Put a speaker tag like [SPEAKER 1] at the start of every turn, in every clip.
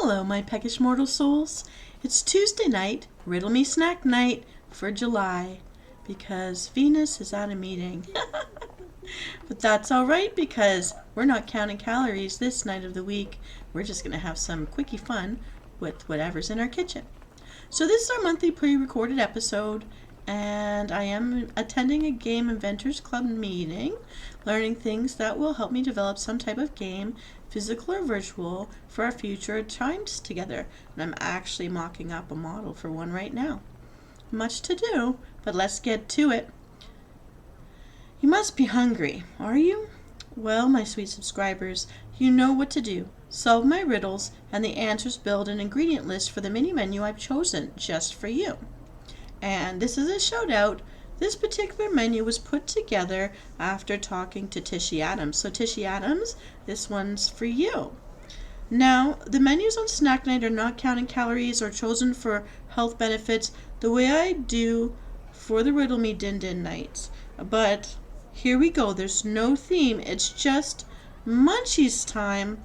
[SPEAKER 1] Hello, my peckish mortal souls. It's Tuesday night, Riddle Me Snack Night for July, because Venus is at a meeting. But that's alright, because we're not counting calories this night of the week. We're just going to have some quickie fun with whatever's in our kitchen. So this is our monthly pre-recorded episode, and I am attending a Game Inventors Club meeting, learning things that will help me develop some type of game, physical or virtual, for our future times together. And I'm actually mocking up a model for one right now. Much to do, but let's get to it. You must be hungry, are you? Well, my sweet subscribers, you know what to do. Solve my riddles, and the answers build an ingredient list for the mini menu I've chosen just for you. And this is a shout out. This particular menu was put together after talking to Tishy Adams. So Tishy Adams, this one's for you. Now, the menus on Snack Night are not counting calories or chosen for health benefits the way I do for the Riddle Me Din Din nights. But here we go. There's no theme. It's just munchies time.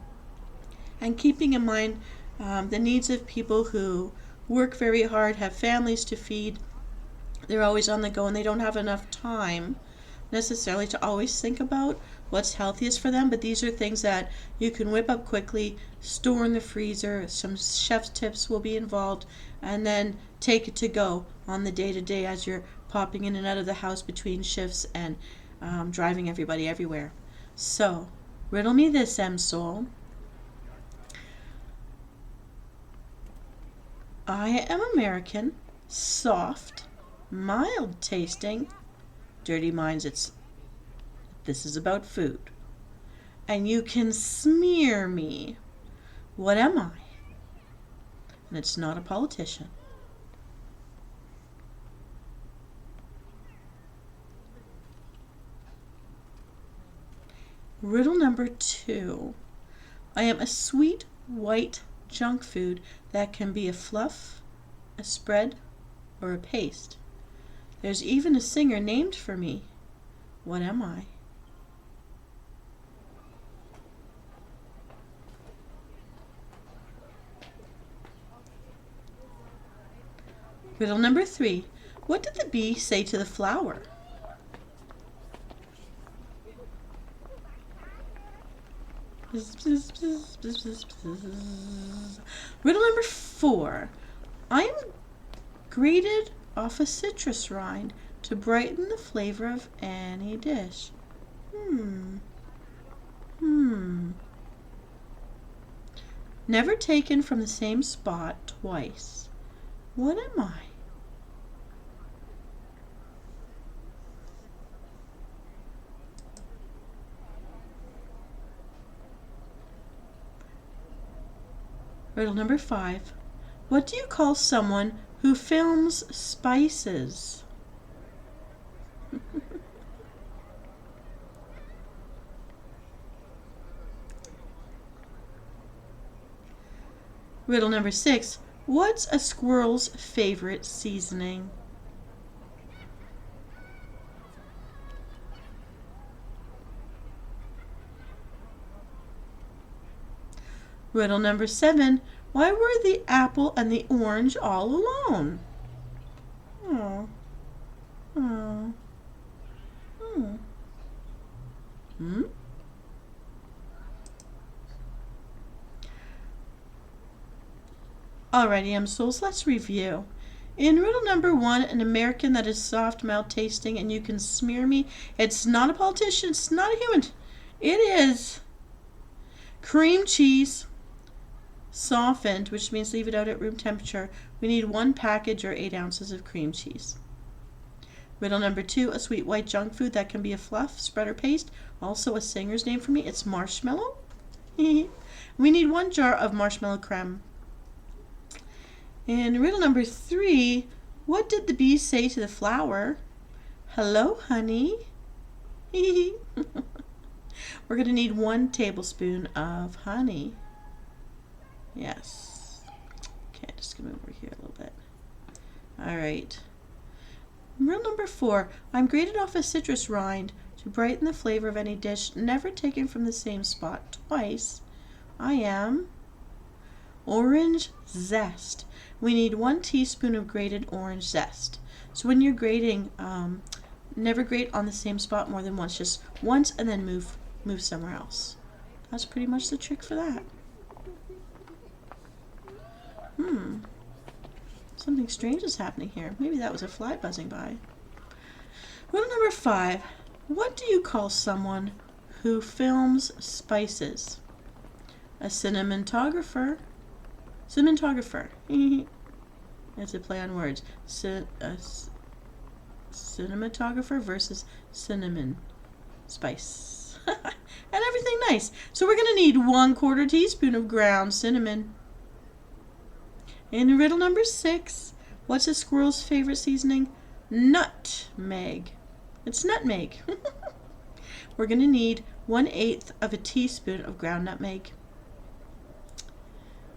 [SPEAKER 1] And keeping in mind the needs of people who work very hard, have families to feed, they're always on the go, and they don't have enough time necessarily to always think about what's healthiest for them. But these are things that you can whip up quickly, store in the freezer. Some chef's tips will be involved, and then take it to go on the day-to-day as you're popping in and out of the house between shifts and driving everybody everywhere. So, riddle me this, M-Soul. I am American, soft, mild tasting, dirty minds. This is about food. And you can smear me. What am I? And it's not a politician. Riddle number 2. I am a sweet white junk food that can be a fluff, a spread, or a paste. There's even a singer named for me. What am I? Riddle number 3. What did the bee say to the flower? Riddle number 4. I am grated off a citrus rind to brighten the flavor of any dish. Never taken from the same spot twice. What am I? Riddle number 5. What do you call someone who films spices? Riddle number 6. What's a squirrel's favorite seasoning? Riddle number 7. Why were the apple and the orange all alone? Oh. Oh. Alrighty, M-Souls, let's review. In riddle number 1, an American that is soft, mild tasting, and you can smear me. It's not a politician. It's not a human. It is cream cheese, softened, which means leave it out at room temperature. We need 1 package or 8 ounces of cream cheese. Riddle number 2, a sweet white junk food that can be a fluff, spread, or paste. Also a singer's name for me. It's marshmallow. We need 1 jar of marshmallow creme. In riddle number 3, what did the bee say to the flower? Hello, honey. We're going to need 1 tablespoon of honey. Yes. Okay, just going to move over here a little bit. All right. Riddle number 4, I'm grated off a citrus rind to brighten the flavor of any dish, never taken from the same spot twice. I am orange zest. We need 1 teaspoon of grated orange zest. So when you're grating, never grate on the same spot more than once. Just once and then move somewhere else. That's pretty much the trick for that. Something strange is happening here. Maybe that was a fly buzzing by. Riddle number 5. What do you call someone who films spices? A cinematographer. Cinematographer. It's a play on words. Cinematographer versus cinnamon spice. And everything nice. So we're going to need 1/4 teaspoon of ground cinnamon. In riddle number 6, what's a squirrel's favorite seasoning? Nutmeg. It's nutmeg. We're going to need 1/8 of a teaspoon of ground nutmeg.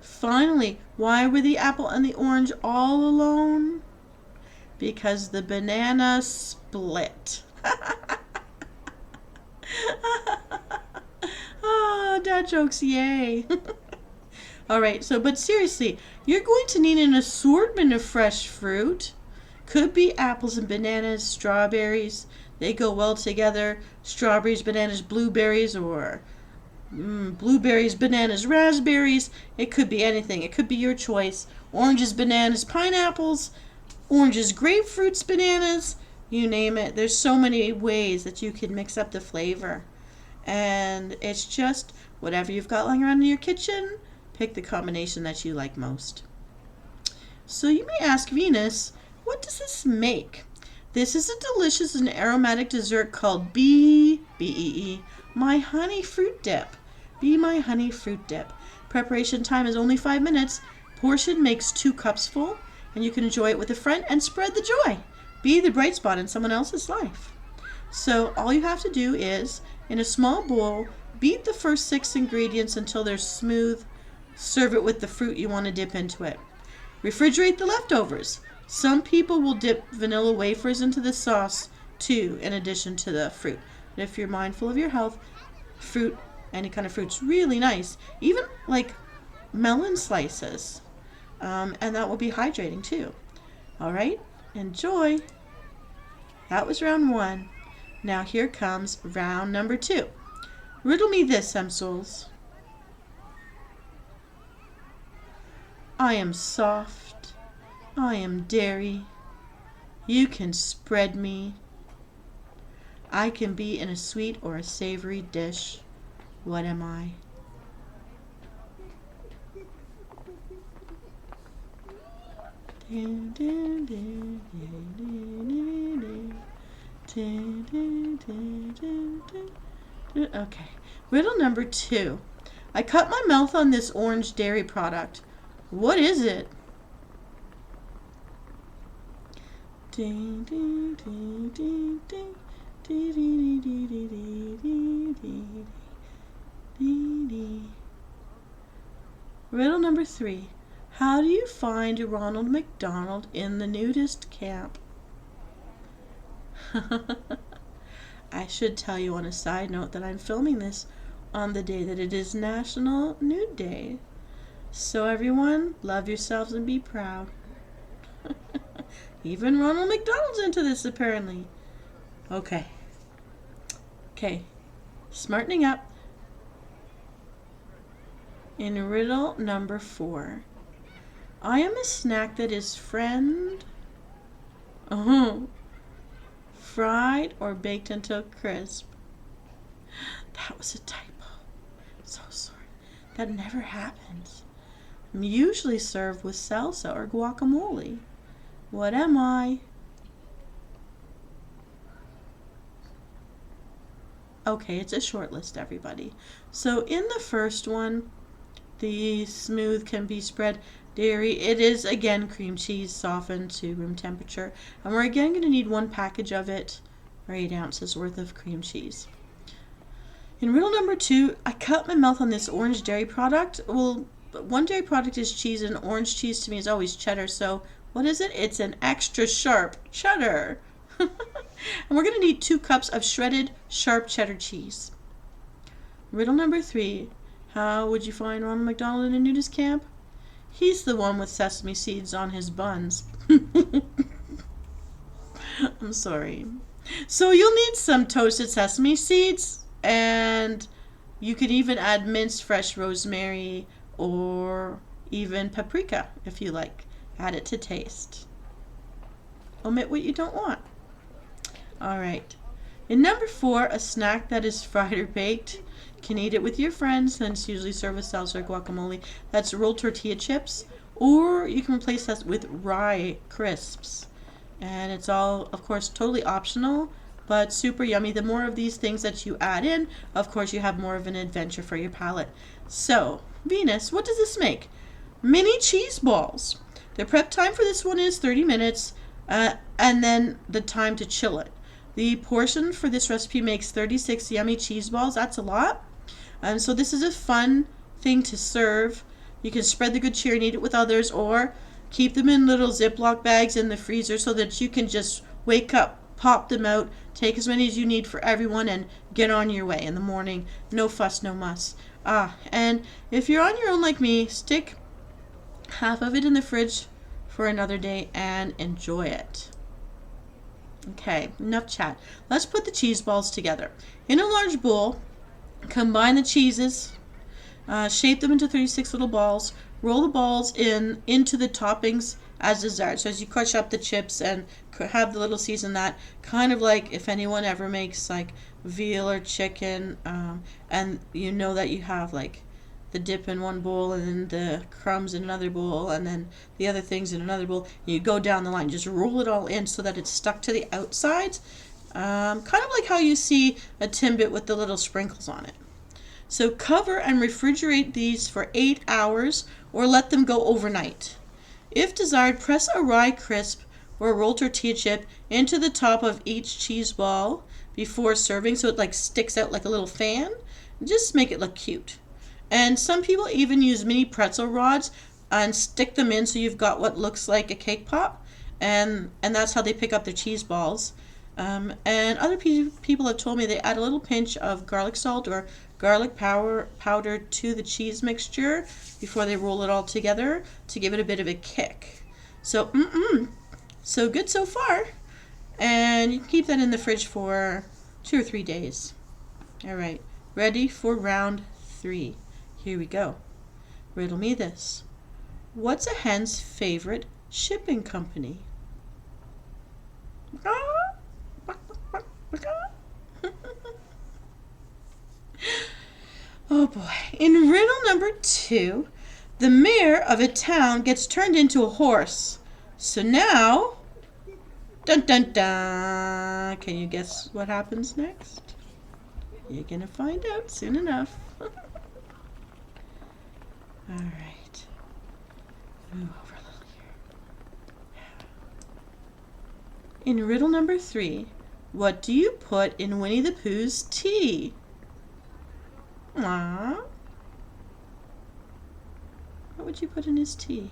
[SPEAKER 1] Finally, why were the apple and the orange all alone? Because the banana split. Oh, dad jokes, yay. Alright, but seriously, you're going to need an assortment of fresh fruit. Could be apples and bananas, strawberries. They go well together. Strawberries, bananas, blueberries, or blueberries, bananas, raspberries. It could be anything. It could be your choice. Oranges, bananas, pineapples. Oranges, grapefruits, bananas. You name it. There's so many ways that you can mix up the flavor. And it's just whatever you've got lying around in your kitchen. Pick the combination that you like most. So you may ask Venus, what does this make? This is a delicious and aromatic dessert called B-E-E, My Honey Fruit Dip. Be My Honey Fruit Dip. Preparation time is only 5 minutes. Portion makes 2 cups full, and you can enjoy it with a friend and spread the joy. Be the bright spot in someone else's life. So all you have to do is, in a small bowl, beat the first 6 ingredients until they're smooth. Serve it with the fruit you want to dip into it. Refrigerate the leftovers. Some people will dip vanilla wafers into the sauce too, in addition to the fruit. But if you're mindful of your health, fruit, any kind of fruit's really nice. Even like melon slices. And that will be hydrating too. Alright, enjoy. That was round 1. Now here comes round number 2. Riddle me this, Semsols. I am soft, I am dairy, you can spread me. I can be in a sweet or a savory dish. What am I? Okay, riddle number 2. I cut my mouth on this orange dairy product. What is it? Riddle number 3. How do you find Ronald McDonald in the nudist camp? I should tell you on a side note that I'm filming this on the day that it is National Nude Day. So everyone, love yourselves and be proud. Even Ronald McDonald's into this apparently. Okay, smartening up. In riddle number 4. I am a snack that is fried or baked until crisp. That was a typo. So sorry. That never happens. I'm usually served with salsa or guacamole. What am I? Okay, it's a short list, everybody. So in the first one, the smooth can be spread dairy. It is, again, cream cheese softened to room temperature. And we're again going to need 1 package of it, or 8 ounces worth of cream cheese. In riddle number 2, I cut my mouth on this orange dairy product. Well, one dairy product is cheese, and orange cheese to me is always cheddar. So what is it? It's an extra sharp cheddar. And we're going to need 2 cups of shredded sharp cheddar cheese. Riddle number 3. How would you find Ronald McDonald in a nudist camp? He's the one with sesame seeds on his buns. I'm sorry. So you'll need some toasted sesame seeds, and you could even add minced fresh rosemary or even paprika if you like. Add it to taste. Omit what you don't want. All right. In number 4, a snack that is fried or baked. Can eat it with your friends, and it's usually served with salsa or guacamole. That's rolled tortilla chips, or you can replace that with rye crisps. And it's all, of course, totally optional, but super yummy. The more of these things that you add in, of course, you have more of an adventure for your palate. So, Venus, what does this make? Mini cheese balls. The prep time for this one is 30 minutes, and then the time to chill it. The portion for this recipe makes 36 yummy cheese balls. That's a lot. So this is a fun thing to serve. You can spread the good cheer and eat it with others, or keep them in little Ziploc bags in the freezer so that you can just wake up, pop them out, take as many as you need for everyone, and get on your way in the morning. No fuss, no muss. And if you're on your own like me, stick half of it in the fridge for another day and enjoy it. Okay, enough chat. Let's put the cheese balls together. In a large bowl, combine the cheeses, shape them into 36 little balls, roll the balls into the toppings as desired. So as you crush up the chips and have the little season, that kind of like if anyone ever makes like veal or chicken, and you know that you have like the dip in one bowl and then the crumbs in another bowl and then the other things in another bowl. You go down the line, just roll it all in so that it's stuck to the outsides, kind of like how you see a Timbit with the little sprinkles on it. So cover and refrigerate these for 8 hours or let them go overnight. If desired, press a rye crisp or a rolled tortilla chip into the top of each cheese ball before serving so it like sticks out like a little fan. Just make it look cute. And some people even use mini pretzel rods and stick them in so you've got what looks like a cake pop, and that's how they pick up their cheese balls. And other people have told me they add a little pinch of garlic salt or garlic powder to the cheese mixture before they roll it all together to give it a bit of a kick. So, so good so far. And you can keep that in the fridge for 2 or 3 days. All right, ready for round 3. Here we go. Riddle me this. What's a hen's favorite shipping company? Oh boy. In riddle number 2, the mayor of a town gets turned into a horse. So now, dun dun dun, can you guess what happens next? You're gonna find out soon enough. All right. Move over a little here. In riddle number 3, what do you put in Winnie the Pooh's tea? Aww. What would you put in his tea?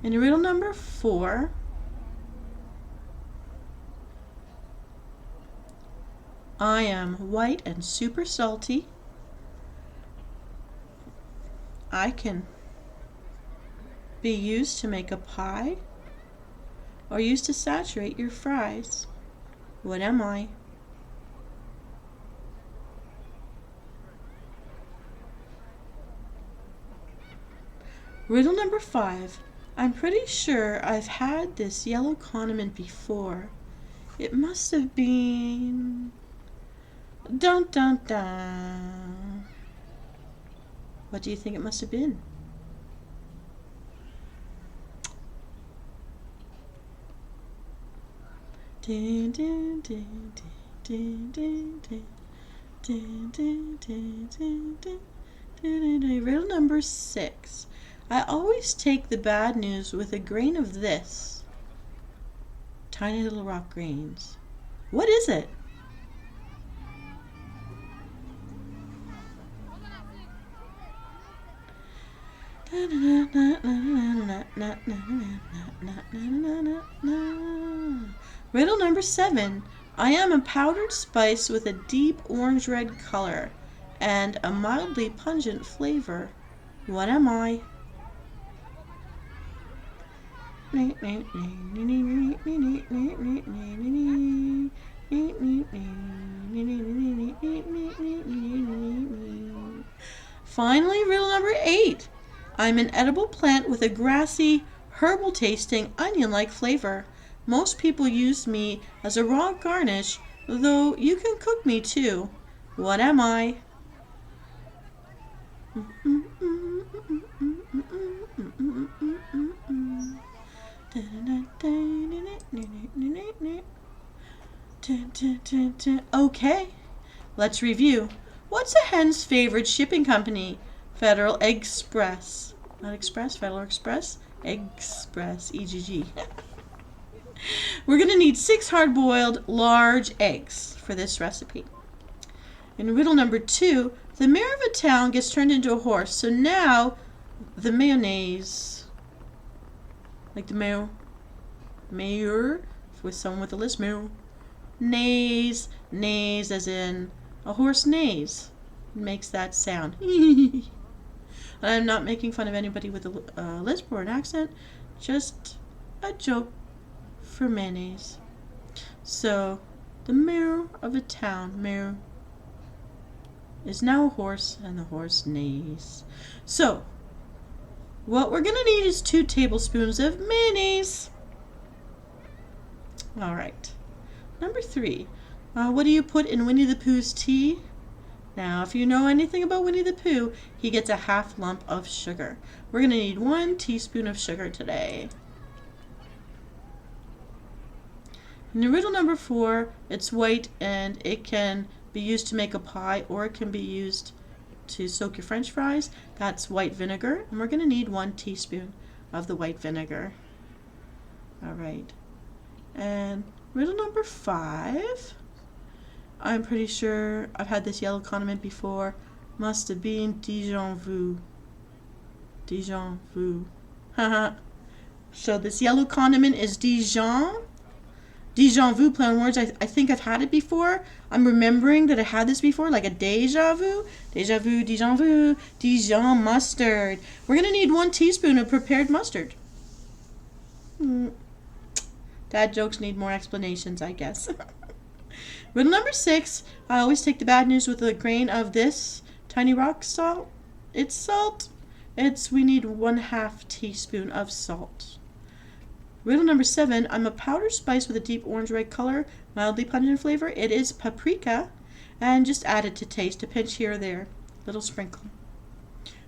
[SPEAKER 1] In riddle number 4, I am white and super salty. I can be used to make a pie or used to saturate your fries. What am I? Riddle number 5. I'm pretty sure I've had this yellow condiment before. It must have been... Dun dun dun. What do you think it must have been? Dun, dun, dun, dun, dun, dun, dun, dun, dun, dun, dun, dun, dun. Riddle number 6. I always take the bad news with a grain of this. Tiny little rock grains. What is it? Riddle number 7. I am a powdered spice with a deep orange-red color and a mildly pungent flavor. What am I? Finally, riddle number 8. I'm an edible plant with a grassy, herbal tasting, onion-like flavor. Most people use me as a raw garnish, though you can cook me too. What am I? Okay, let's review. What's a hen's favorite shipping company? Federal Express. Not Express, Federal Express. Express, EGG. We're going to need 6 hard-boiled large eggs for this recipe. In riddle number 2, the mayor of a town gets turned into a horse. So now the mayonnaise, like the mayor, with someone with a list, mayor, nays as in a horse neighs, makes that sound. I'm not making fun of anybody with a lisp or an accent, just a joke for mayonnaise. So the mayor of a town, mayor, is now a horse, and the horse neighs. So what we're gonna need is 2 tablespoons of mayonnaise. All right. Number 3, what do you put in Winnie the Pooh's tea? Now, if you know anything about Winnie the Pooh, he gets a half lump of sugar. We're going to need 1 teaspoon of sugar today. In riddle number 4, it's white and it can be used to make a pie, or it can be used to soak your French fries. That's white vinegar, and we're going to need 1 teaspoon of the white vinegar. All right. And riddle number 5, I'm pretty sure I've had this yellow condiment before. Must have been Dijon vu. Dijon vu. Haha. So this yellow condiment is Dijon. Dijon vu, play on words. I think I've had it before. I'm remembering that I had this before, like a deja vu. Deja vu, Dijon vu, Dijon mustard. We're going to need 1 teaspoon of prepared mustard. Dad jokes need more explanations, I guess. Riddle number 6, I always take the bad news with a grain of this tiny rock salt. It's salt. We need 1/2 teaspoon of salt. Riddle number 7, I'm a powdered spice with a deep orange-red color, mildly pungent flavor. It is paprika, and just add it to taste, a pinch here or there, little sprinkle.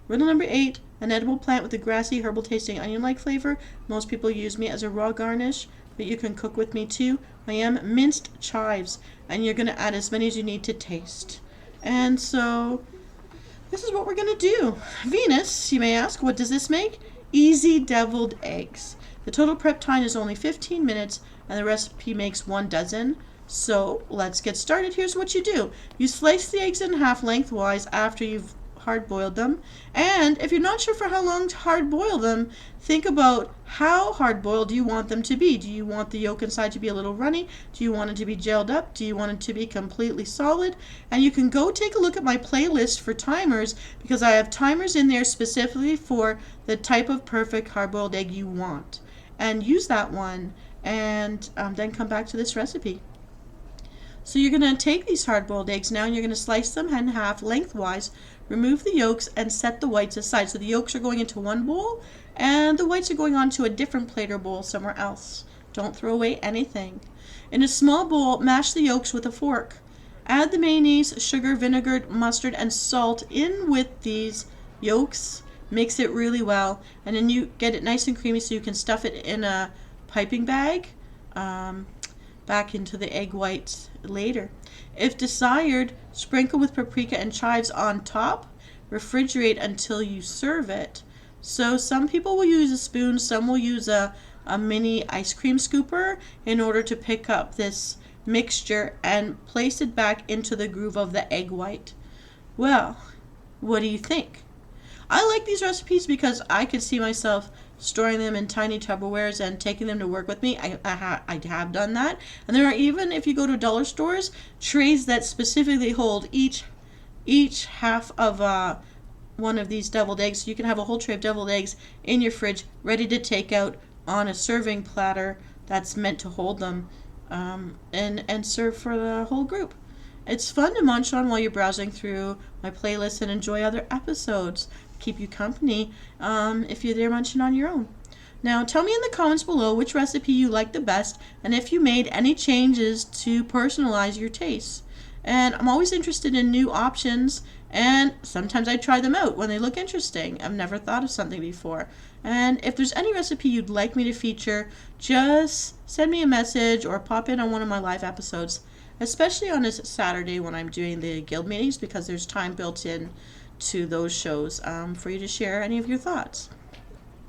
[SPEAKER 1] Riddle number 8, an edible plant with a grassy, herbal tasting onion-like flavor. Most people use me as a raw garnish, but you can cook with me too. I am minced chives, and you're going to add as many as you need to taste. And so this is what we're going to do. Venus, you may ask, what does this make? Easy deviled eggs. The total prep time is only 15 minutes, and the recipe makes 1 dozen. So let's get started. Here's what you do. You slice the eggs in half lengthwise after you've hard-boiled them. And if you're not sure for how long to hard-boil them, think about how hard-boiled do you want them to be. Do you want the yolk inside to be a little runny? Do you want it to be gelled up? Do you want it to be completely solid? And you can go take a look at my playlist for timers, because I have timers in there specifically for the type of perfect hard-boiled egg you want. And use that one, and then come back to this recipe. So you're going to take these hard-boiled eggs now, and you're going to slice them in half lengthwise, remove the yolks, and set the whites aside. So the yolks are going into one bowl, and the whites are going onto a different plate or bowl somewhere else. Don't throw away anything. In a small bowl, mash the yolks with a fork. Add the mayonnaise, sugar, vinegar, mustard, and salt in with these yolks. Mix it really well, and then you get it nice and creamy so you can stuff it in a piping bag back into the egg whites later. If desired, sprinkle with paprika and chives on top. Refrigerate until you serve it. So some people will use a spoon, some will use a mini ice cream scooper in order to pick up this mixture and place it back into the groove of the egg white. Well, what do you think? I like these recipes because I could see myself storing them in tiny Tupperwares and taking them to work with me. I have done that. And there are even, if you go to dollar stores, trays that specifically hold each half of one of these deviled eggs. So you can have a whole tray of deviled eggs in your fridge ready to take out on a serving platter that's meant to hold them, and serve for the whole group. It's fun to munch on while you're browsing through my playlist and enjoy other episodes. Keep you company if you're there munching on your own. Now, tell me in the comments below which recipe you like the best and if you made any changes to personalize your tastes. And I'm always interested in new options, and sometimes I try them out when they look interesting. I've never thought of something before. And if there's any recipe you'd like me to feature, just send me a message or pop in on one of my live episodes, especially on a Saturday when I'm doing the guild meetings, because there's time built in to those shows for you to share any of your thoughts.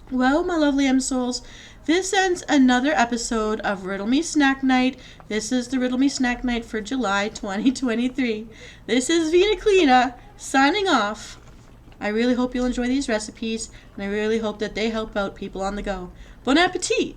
[SPEAKER 1] Well, my lovely M-Souls, this ends another episode of Riddle Me Snack Night. This is the Riddle Me Snack Night for July 2023. This is Vina Cleena signing off. I really hope you'll enjoy these recipes, and I really hope that they help out people on the go. Bon appetit!